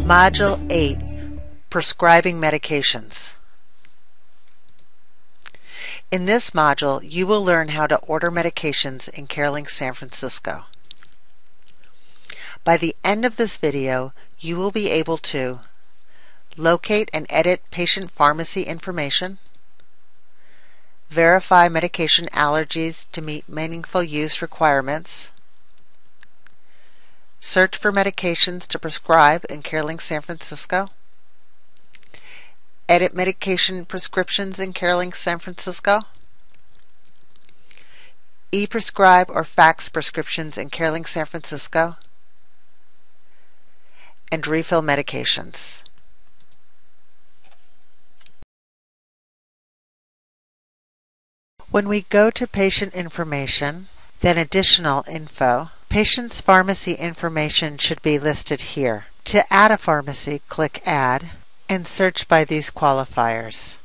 Module 8, Prescribing Medications. In this module, you will learn how to order medications in CareLink San Francisco. By the end of this video, you will be able to locate and edit patient pharmacy information, verify medication allergies to meet meaningful use requirements, search for medications to prescribe in CareLink San Francisco, edit medication prescriptions in CareLink San Francisco, e-prescribe or fax prescriptions in CareLink San Francisco, and refill medications. When we go to patient information, then additional info, patient's pharmacy information should be listed here. To add a pharmacy, click Add and search by these qualifiers.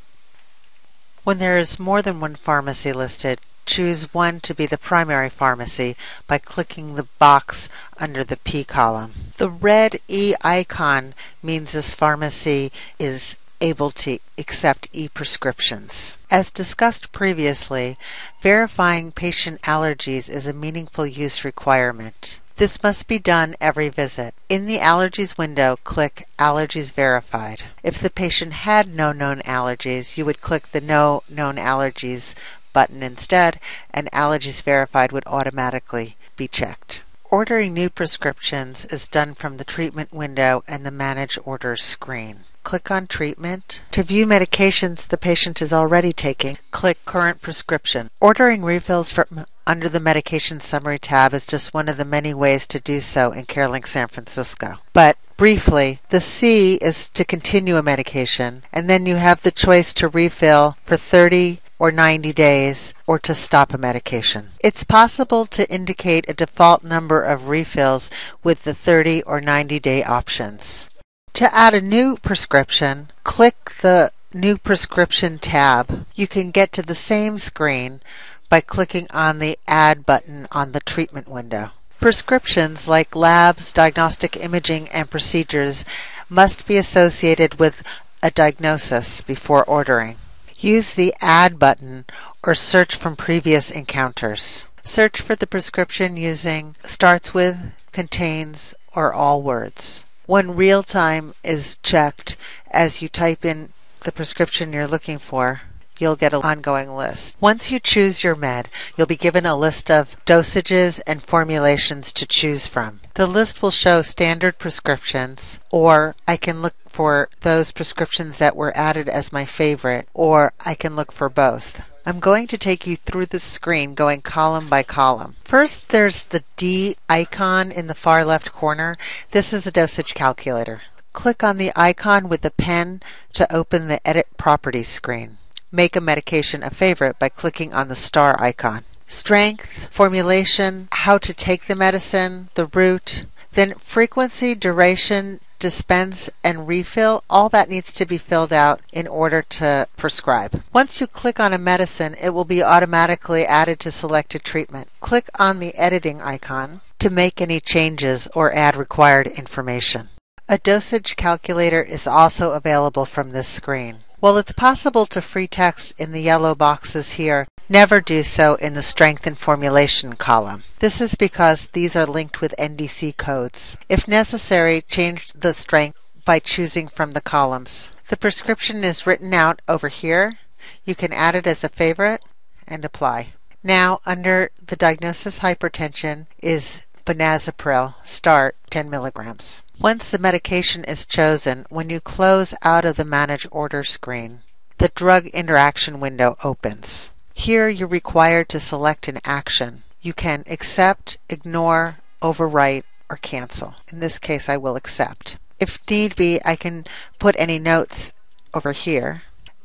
When there is more than one pharmacy listed, choose one to be the primary pharmacy by clicking the box under the P column. The red E icon means this pharmacy is able to accept e-prescriptions. As discussed previously, verifying patient allergies is a meaningful use requirement. This must be done every visit. In the Allergies window, click Allergies Verified. If the patient had no known allergies, you would click the No Known Allergies button instead, and Allergies Verified would automatically be checked. Ordering new prescriptions is done from the Treatment window and the Manage Orders screen. Click on Treatment. To view medications the patient is already taking, click Current Prescription. Ordering refills from under the Medication Summary tab is just one of the many ways to do so in CareLink San Francisco. But briefly, the C is to continue a medication, and then you have the choice to refill for 30 or 90 days, or to stop a medication. It's possible to indicate a default number of refills with the 30 or 90 day options. To add a new prescription, click the New Prescription tab. You can get to the same screen by clicking on the Add button on the Treatment window. Prescriptions like labs, diagnostic imaging, and procedures must be associated with a diagnosis before ordering. Use the Add button or search from previous encounters. Search for the prescription using starts with, contains, or all words. When real time is checked as you type in the prescription you're looking for, you'll get an ongoing list. Once you choose your med, you'll be given a list of dosages and formulations to choose from. The list will show standard prescriptions, or I can look for those prescriptions that were added as my favorite, or I can look for both. I'm going to take you through the screen going column by column. First, there's the D icon in the far left corner. This is a dosage calculator. Click on the icon with the pen to open the Edit Properties screen. Make a medication a favorite by clicking on the star icon. Strength, formulation, how to take the medicine, the route, then frequency, duration, dispense, and refill, all that needs to be filled out in order to prescribe. Once you click on a medicine, it will be automatically added to selected treatment. Click on the editing icon to make any changes or add required information. A dosage calculator is also available from this screen. While it's possible to free text in the yellow boxes here, never do so in the strength and formulation column. This is because these are linked with NDC codes. If necessary, change the strength by choosing from the columns. The prescription is written out over here. You can add it as a favorite and apply. Now, under the diagnosis hypertension is benazepril, start 10 milligrams. Once the medication is chosen, when you close out of the Manage Order screen, the Drug Interaction window opens. Here you're required to select an action. You can accept, ignore, overwrite, or cancel. In this case, I will accept. If need be, I can put any notes over here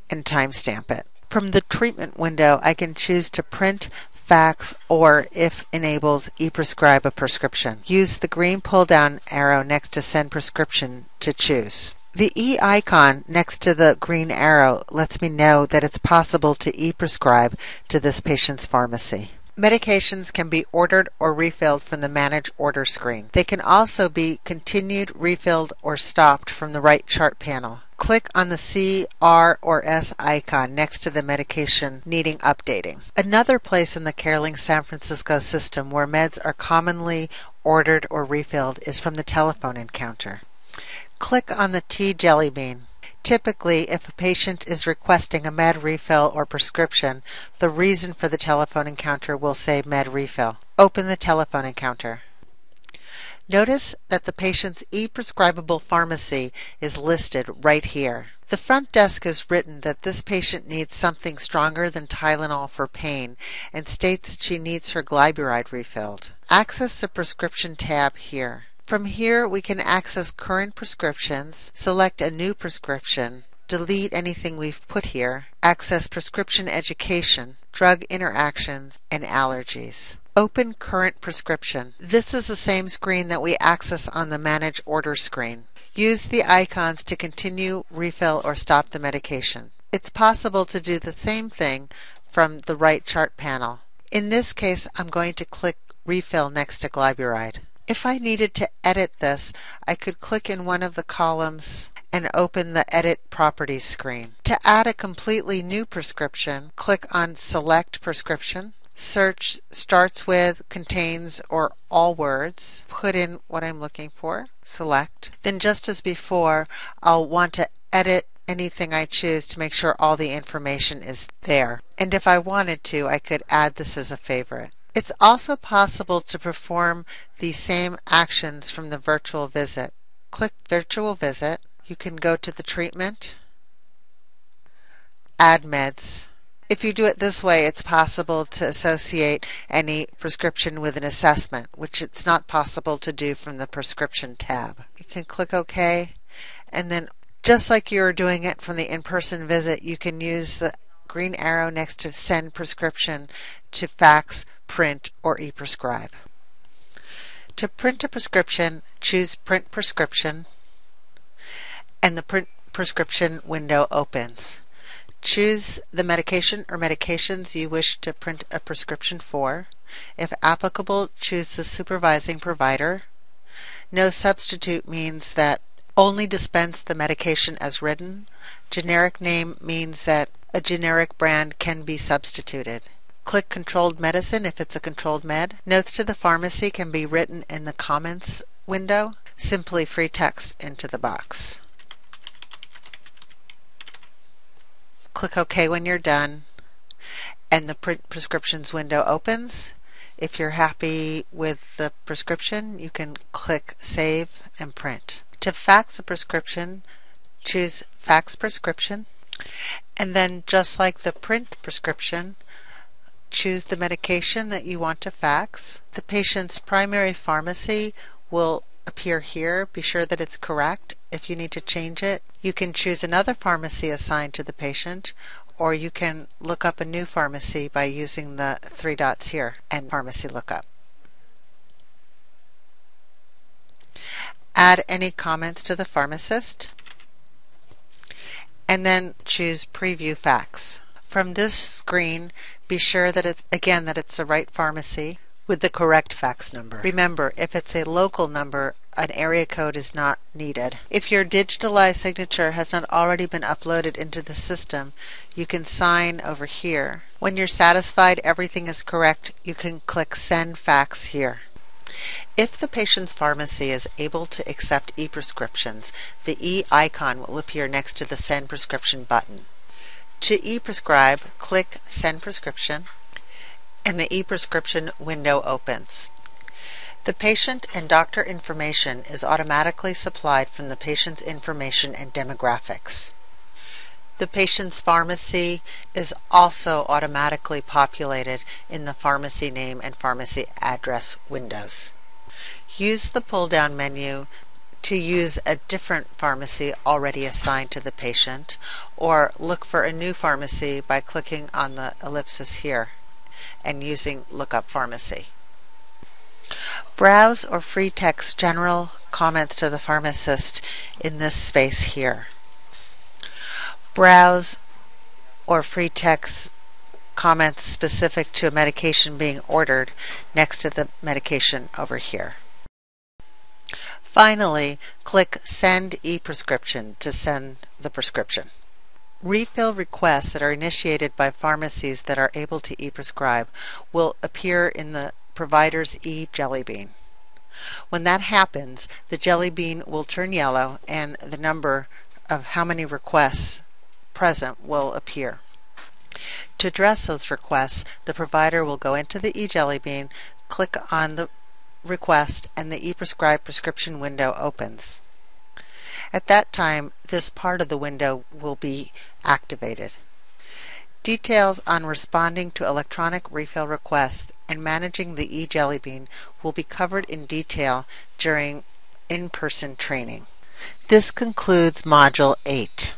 and timestamp it. From the Treatment window, I can choose to print, fax, or, if enabled, e-prescribe a prescription. Use the green pull-down arrow next to Send Prescription to choose. The E icon next to the green arrow lets me know that it's possible to e-prescribe to this patient's pharmacy. Medications can be ordered or refilled from the Manage Order screen. They can also be continued, refilled, or stopped from the right chart panel. Click on the C, R, or S icon next to the medication needing updating. Another place in the CareLink San Francisco system where meds are commonly ordered or refilled is from the telephone encounter. Click on the T jelly bean. Typically, if a patient is requesting a med refill or prescription, the reason for the telephone encounter will say med refill. Open the telephone encounter. Notice that the patient's e-prescribable pharmacy is listed right here. The front desk has written that this patient needs something stronger than Tylenol for pain and states that she needs her glyburide refilled. Access the prescription tab here. From here, we can access current prescriptions, select a new prescription, delete anything we've put here, access prescription education, drug interactions, and allergies. Open current prescription. This is the same screen that we access on the Manage Order screen. Use the icons to continue, refill, or stop the medication. It's possible to do the same thing from the right chart panel. In this case, I'm going to click Refill next to glyburide. If I needed to edit this, I could click in one of the columns and open the Edit Properties screen. To add a completely new prescription, click on Select Prescription. Search starts with, contains, or all words. Put in what I'm looking for. Select. Then just as before, I'll want to edit anything I choose to make sure all the information is there. And if I wanted to, I could add this as a favorite. It's also possible to perform the same actions from the virtual visit. Click Virtual Visit. You can go to the treatment, Add Meds. If you do it this way, it's possible to associate any prescription with an assessment, which it's not possible to do from the Prescription tab. You can click OK, and then just like you were doing it from the in-person visit, you can use the green arrow next to Send Prescription to fax, print, or e-prescribe. To print a prescription, choose Print Prescription, and the Print Prescription window opens. Choose the medication or medications you wish to print a prescription for. If applicable, choose the supervising provider. No substitute means that only dispense the medication as written. Generic name means that a generic brand can be substituted. Click Controlled Medicine if it's a controlled med. Notes to the pharmacy can be written in the Comments window. Simply free text into the box. Click OK when you're done, and the Print Prescriptions window opens. If you're happy with the prescription, you can click Save and Print. To fax a prescription, choose Fax Prescription, and then just like the print prescription, choose the medication that you want to fax. The patient's primary pharmacy will appear here. Be sure that it's correct. If you need to change it, you can choose another pharmacy assigned to the patient, or you can look up a new pharmacy by using the three dots here and Pharmacy Lookup. Add any comments to the pharmacist, and then choose Preview Fax. From this screen, be sure that it's the right pharmacy with the correct fax number. Remember, if it's a local number, an area code is not needed. If your digitalized signature has not already been uploaded into the system, you can sign over here. When you're satisfied everything is correct, you can click Send Fax here. If the patient's pharmacy is able to accept e-prescriptions, the E icon will appear next to the Send Prescription button. To e-prescribe, click Send Prescription, and the e-prescription window opens. The patient and doctor information is automatically supplied from the patient's information and demographics. The patient's pharmacy is also automatically populated in the pharmacy name and pharmacy address windows. Use the pull-down menu to use a different pharmacy already assigned to the patient, or look for a new pharmacy by clicking on the ellipsis here and using Lookup Pharmacy. Browse or free text general comments to the pharmacist in this space here. Browse or free text comments specific to a medication being ordered next to the medication over here. Finally, click Send e-prescription to send the prescription. Refill requests that are initiated by pharmacies that are able to e-prescribe will appear in the provider's e-Jelly Bean. When that happens, the Jelly Bean will turn yellow and the number of how many requests present will appear. To address those requests, the provider will go into the e-Jelly Bean, click on the request, and the e-prescribe prescription window opens. At that time, this part of the window will be activated. Details on responding to electronic refill requests and managing the e-Jelly Bean will be covered in detail during in-person training. This concludes Module 8.